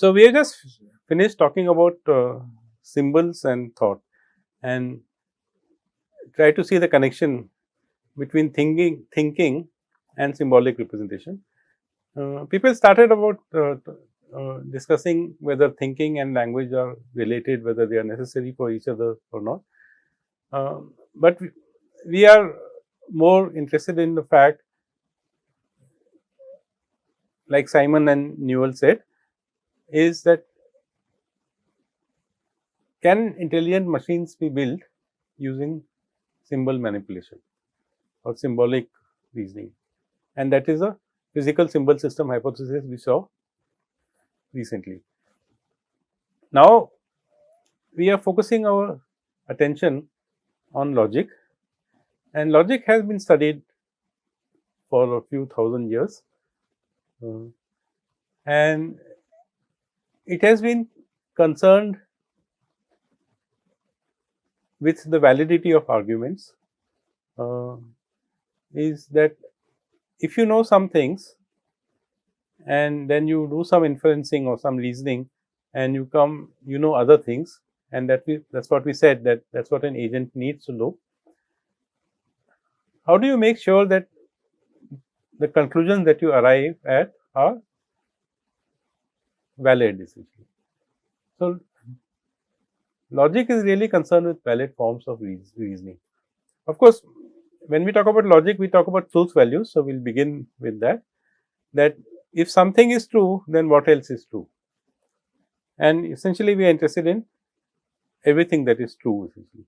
So, we have just finished talking about symbols and thought, and try to see the connection between thinking and symbolic representation. People started about discussing whether thinking and language are related, whether they are necessary for each other or not. But we are more interested in the fact, like Simon and Newell said, is that can intelligent machines be built using symbol manipulation or symbolic reasoning? And that is a physical symbol system hypothesis we saw recently. Now, we are focusing our attention on logic, and logic has been studied for a few thousand years, and it has been concerned with the validity of arguments. Is that if you know some things and then you do some inferencing or some reasoning and you know other things, and that's what we said, that that's what an agent needs to know. How do you make sure that the conclusions that you arrive at are valid, essentially? So, logic is really concerned with valid forms of reasoning. Of course, when we talk about logic, we talk about truth values. So, we will begin with that. That if something is true, then what else is true? And essentially, we are interested in everything that is true, essentially.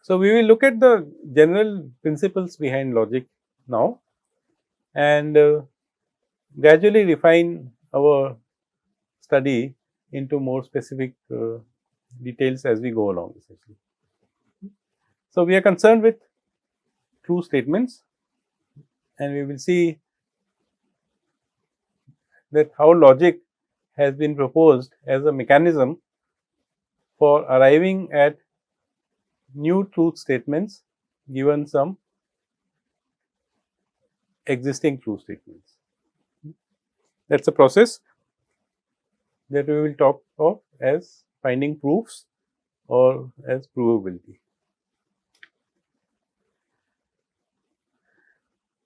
So, we will look at the general principles behind logic now, and gradually refine our study into more specific details as we go along, essentially. So, we are concerned with true statements, and we will see that how logic has been proposed as a mechanism for arriving at new truth statements given some existing true statements. That is a process that we will talk of as finding proofs or as provability.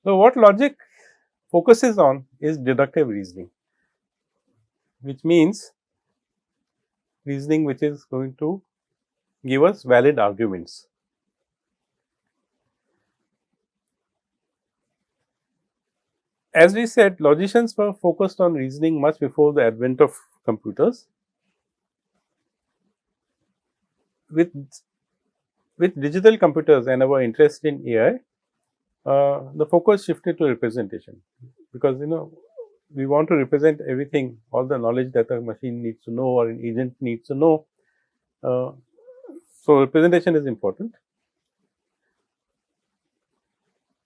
So, what logic focuses on is deductive reasoning, which means reasoning which is going to give us valid arguments. As we said, logicians were focused on reasoning much before the advent of computers. With digital computers and our interest in AI, the focus shifted to representation, because we want to represent everything, all the knowledge that a machine needs to know or an agent needs to know. So, representation is important.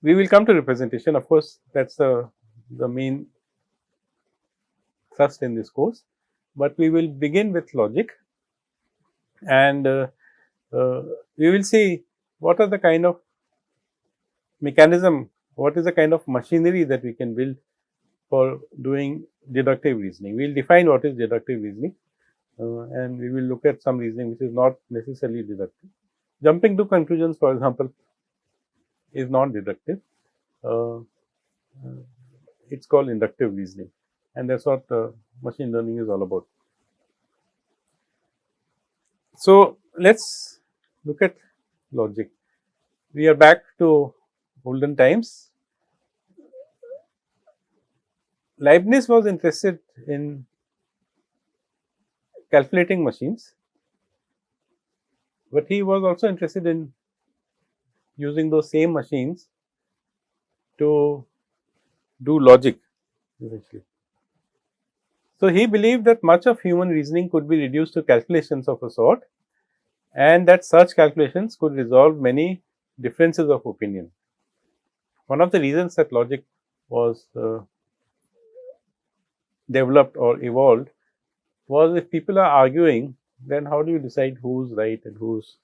We will come to representation, of course, that is the main thrust in this course, but we will begin with logic, and we will see what are the kind of mechanism, what is the kind of machinery that we can build for doing deductive reasoning. We will define what is deductive reasoning, and we will look at some reasoning which is not necessarily deductive. Jumping to conclusions, for example, is not deductive. It is called inductive reasoning, and that is what machine learning is all about. So, let us look at logic. We are back to olden times. Leibniz was interested in calculating machines, but he was also interested in using those same machines to do logic, essentially. So, he believed that much of human reasoning could be reduced to calculations of a sort, and that such calculations could resolve many differences of opinion. One of the reasons that logic was developed or evolved was, if people are arguing, then how do you decide who's right and who's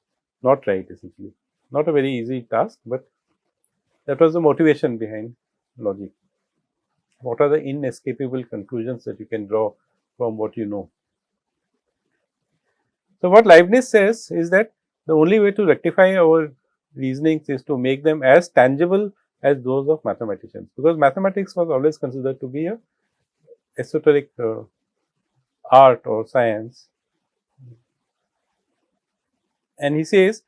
not right, essentially. Not a very easy task, but that was the motivation behind logic. What are the inescapable conclusions that you can draw from what you know? So, what Leibniz says is that the only way to rectify our reasonings is to make them as tangible as those of mathematicians, because mathematics was always considered to be a esoteric art or science. And he says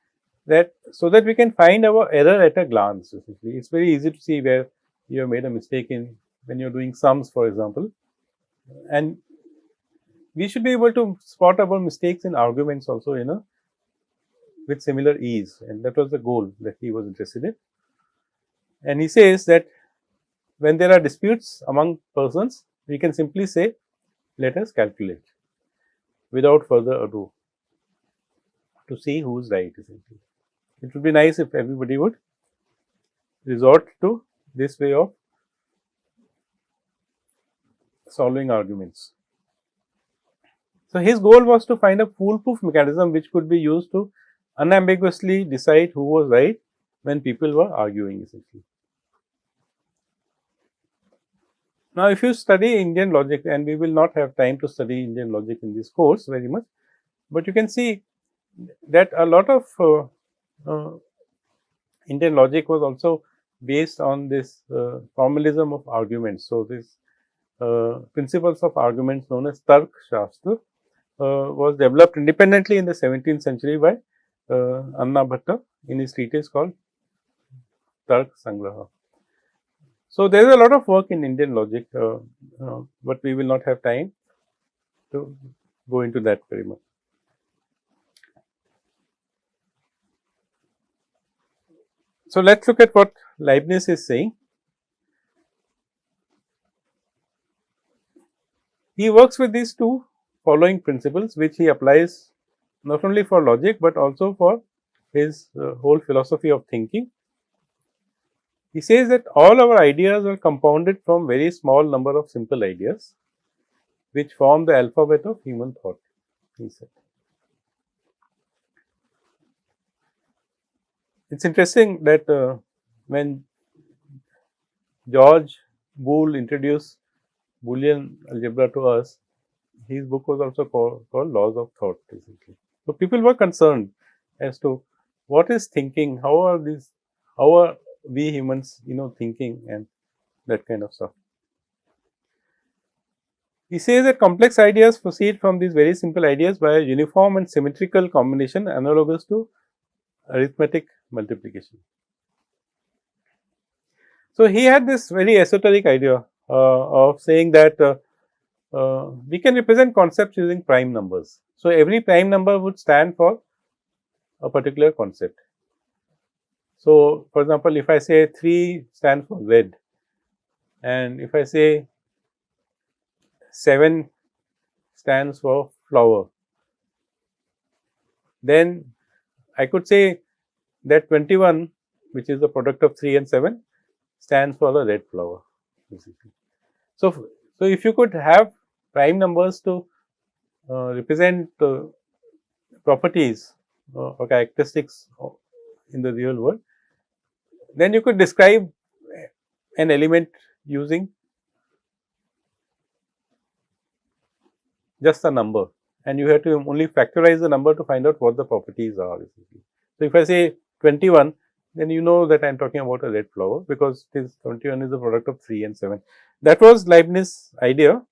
that so that we can find our error at a glance, essentially. It's very easy to see where you have made a mistake in when you're doing sums, for example. And we should be able to spot our mistakes in arguments also, with similar ease. And that was the goal that he was interested in. And he says that when there are disputes among persons, we can simply say, let us calculate without further ado to see who is right, essentially. It would be nice if everybody would resort to this way of solving arguments. So, his goal was to find a foolproof mechanism which could be used to unambiguously decide who was right when people were arguing, essentially. Now, if you study Indian logic, and we will not have time to study Indian logic in this course very much, but you can see that a lot of Indian logic was also based on this formalism of arguments. So, this principles of arguments known as Tark Shastra was developed independently in the 17th century by Anna Bhatta in his treatise called Tark Sangraha. So, there is a lot of work in Indian logic, but we will not have time to go into that very much. So, let us look at what Leibniz is saying. He works with these two following principles, which he applies not only for logic, but also for his whole philosophy of thinking. He says that all our ideas are compounded from very small number of simple ideas, which form the alphabet of human thought, he said. It's interesting that when George Boole introduced Boolean algebra to us, his book was also called Laws of Thought, basically. So, people were concerned as to what is thinking, how are we humans, thinking, and that kind of stuff. He says that complex ideas proceed from these very simple ideas by a uniform and symmetrical combination analogous to arithmetic multiplication. So, he had this very esoteric idea of saying that we can represent concepts using prime numbers. So, every prime number would stand for a particular concept. So, for example, if I say 3 stands for red, and if I say 7 stands for flower, then I could say that 21, which is the product of 3 and 7, stands for the red flower, basically. So, if you could have prime numbers to represent properties or characteristics in the real world, then you could describe an element using just a number, and you have to only factorize the number to find out what the properties are, basically. So, if I say 21, then you know that I am talking about a red flower, because this 21 is the product of 3 and 7. That was Leibniz's idea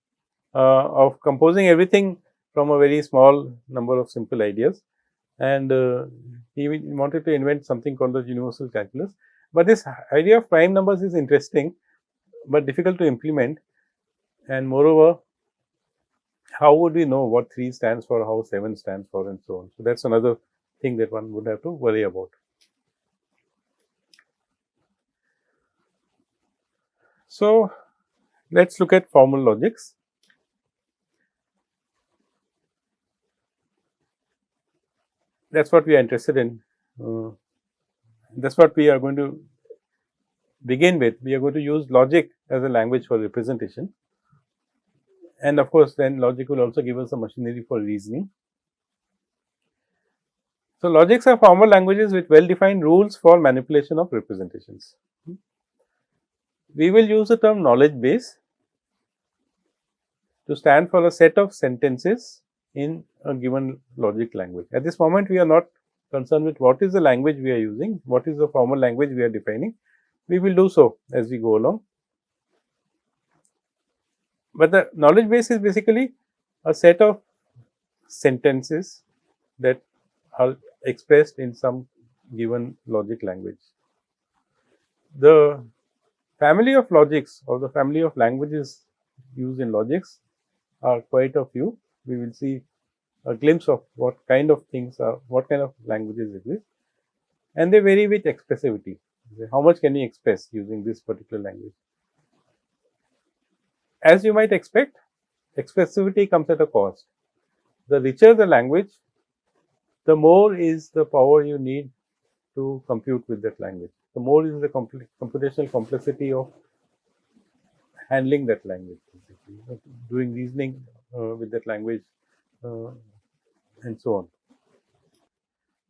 of composing everything from a very small number of simple ideas, and he wanted to invent something called the universal calculus. But this idea of prime numbers is interesting, but difficult to implement, and moreover, how would we know what 3 stands for, how 7 stands for, and so on. So, that is another thing that one would have to worry about. So, let us look at formal logics. That is what we are interested in. That is what we are going to begin with. We are going to use logic as a language for representation, and of course, then logic will also give us a machinery for reasoning. So, logics are formal languages with well defined rules for manipulation of representations. We will use the term knowledge base to stand for a set of sentences in a given logic language. At this moment, we are not concerned with what is the language we are using, what is the formal language we are defining. We will do so as we go along. But the knowledge base is basically a set of sentences that are expressed in some given logic language. The family of logics or the family of languages used in logics are quite a few. We will see a glimpse of what kind of things are, what kind of languages exist, and they vary with expressivity. How much can we express using this particular language? As you might expect, expressivity comes at a cost. The richer the language, the more is the power you need to compute with that language. The more is the computational complexity of handling that language, doing reasoning with that language, and so on.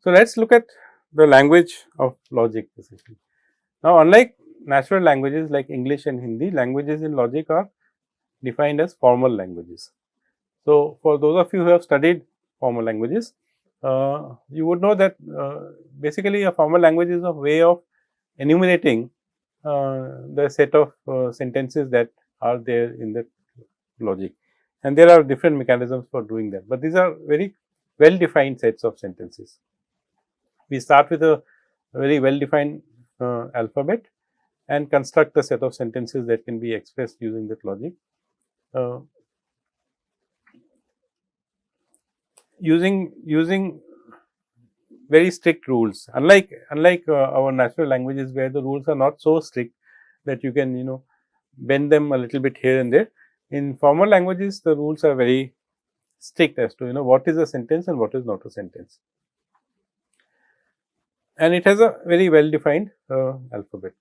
So, let us look at the language of logic basically. Now, unlike natural languages like English and Hindi, languages in logic are defined as formal languages. So, for those of you who have studied formal languages, you would know that basically a formal language is a way of enumerating the set of sentences that are there in the logic, and there are different mechanisms for doing that, but these are very well defined sets of sentences. We start with a very well defined alphabet and construct a set of sentences that can be expressed using that logic. Using very strict rules, unlike our natural languages where the rules are not so strict that you can bend them a little bit here and there. In formal languages, the rules are very strict as to what is a sentence and what is not a sentence, and it has a very well defined alphabet.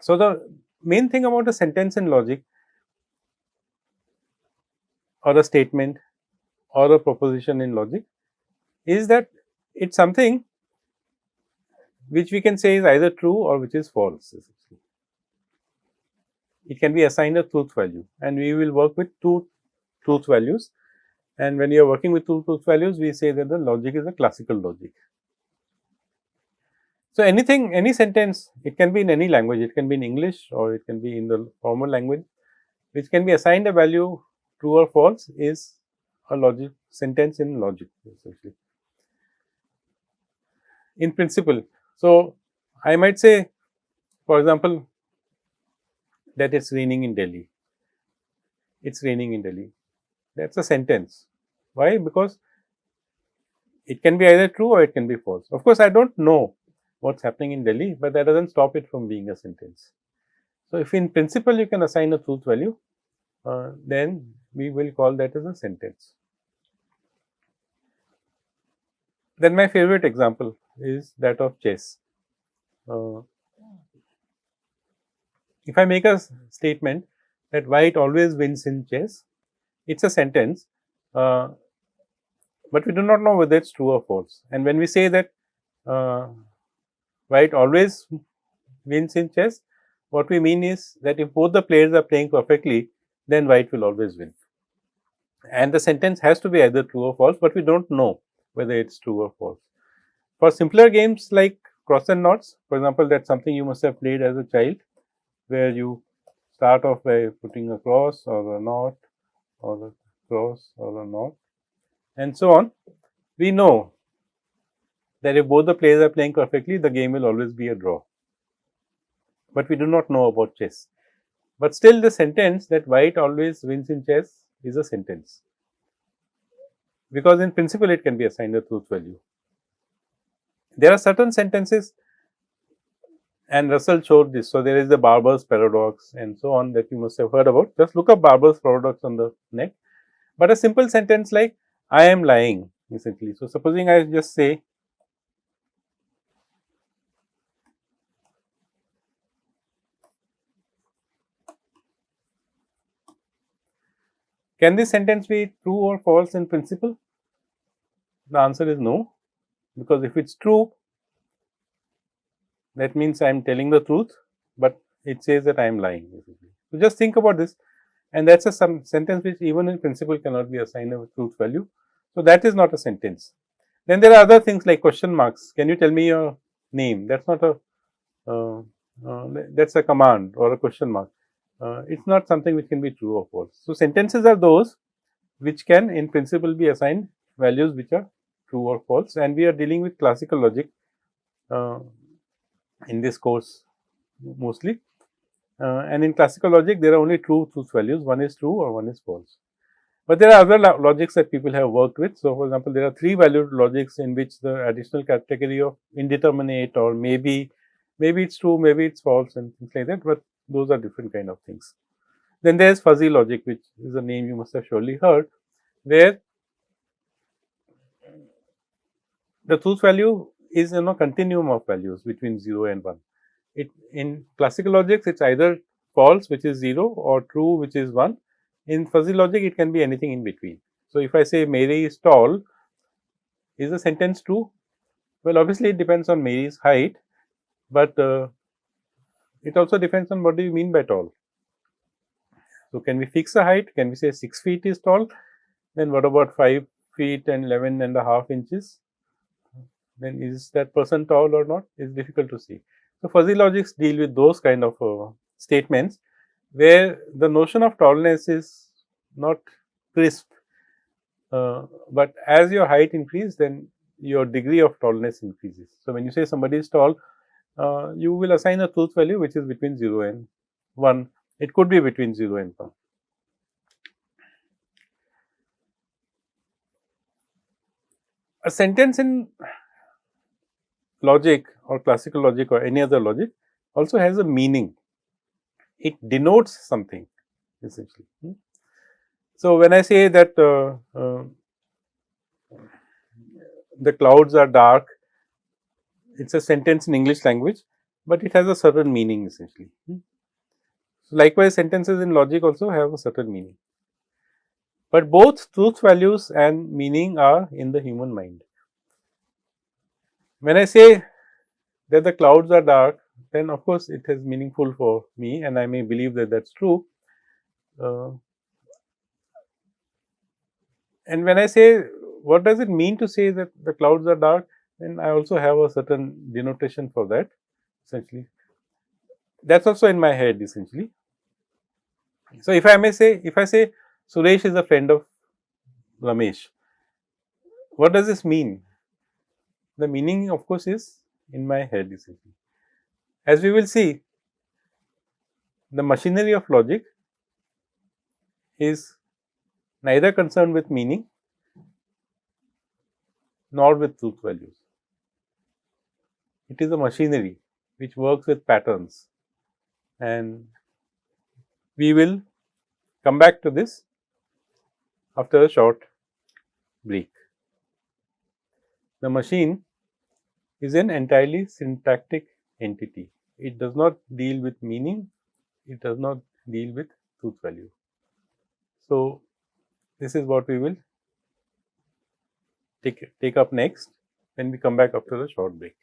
So, the main thing about a sentence in logic or a statement or a proposition in logic is that it is something which we can say is either true or which is false. It can be assigned a truth value, and we will work with two truth values, and when you are working with two truth values, we say that the logic is a classical logic. So, any sentence, it can be in any language, it can be in English or it can be in the formal language, which can be assigned a value true or false, is a logic sentence in logic essentially. In principle, so I might say, for example, that it's raining in Delhi. It's raining in Delhi. That's a sentence. Why? Because it can be either true or it can be false. Of course, I don't know what's happening in Delhi, but that doesn't stop it from being a sentence. So, if in principle you can assign a truth value, then we will call that as a sentence. Then my favorite example is that of chess. If I make a statement that white always wins in chess, it is a sentence, but we do not know whether it is true or false. And when we say that white always wins in chess, what we mean is that if both the players are playing perfectly, then white will always win. And the sentence has to be either true or false, but we do not know whether it is true or false. For simpler games like cross and knots, for example, that is something you must have played as a child, where you start off by putting a cross or a knot or a cross or a knot and so on. We know that if both the players are playing perfectly, the game will always be a draw, but we do not know about chess. But still, the sentence that white always wins in chess is a sentence, because in principle it can be assigned a truth value. There are certain sentences, and Russell showed this. So, there is the Barber's paradox and so on that you must have heard about. Just look up Barber's paradox on the net. But a simple sentence like I am lying essentially. So, supposing I just say can this sentence be true or false in principle? The answer is no, because if it is true, that means I am telling the truth, but it says that I am lying. So, just think about this. and that's a some sentence which even in principle cannot be assigned a truth value. So, that is not a sentence. Then there are other things like question marks. Can you tell me your name? That's not a that's a command or a question mark. It's not something which can be true or false. So, sentences are those which can in principle be assigned values which are true or false, and we are dealing with classical logic uh, in this course mostly. And in classical logic, there are only truth values, one is true or one is false. But there are other logics that people have worked with. So, for example, there are 3 valued logics in which the additional category of indeterminate or maybe it's true, maybe it's false and things like that, but those are different kind of things. Then there is fuzzy logic, which is a name you must have surely heard, where the truth value is in a continuum of values between 0 and 1. In classical logics, it's either false, which is 0, or true, which is 1. In fuzzy logic, it can be anything in between. So, if I say Mary is tall, is the sentence true? Well, obviously, it depends on Mary's height, but it also depends on what do you mean by tall. So, can we fix a height? Can we say 6 feet is tall? Then what about 5 feet and 11 and a half inches? Then is that person tall or not? It's difficult to see. So, fuzzy logics deal with those kind of statements where the notion of tallness is not crisp, but as your height increases, then your degree of tallness increases. So, when you say somebody is tall, you will assign a truth value which is between 0 and 1. It could be between 0 and 1. A sentence in logic or classical logic or any other logic also has a meaning. It denotes something essentially. So, when I say that the clouds are dark, it is a sentence in English language, but it has a certain meaning essentially. So, likewise, sentences in logic also have a certain meaning, but both truth values and meaning are in the human mind. When I say that the clouds are dark, then of course, it is meaningful for me and I may believe that that is true. And when I say what does it mean to say that the clouds are dark, then I also have a certain denotation for that essentially. That is also in my head essentially. So, if I may say, if I say Suresh is a friend of Ramesh, what does this mean? The meaning of course is in my head essentially. As we will see, the machinery of logic is neither concerned with meaning nor with truth values. It is a machinery which works with patterns, and we will come back to this after a short break. The machine is an entirely syntactic entity. It does not deal with meaning, it does not deal with truth value. So, this is what we will take up next when we come back after a short break.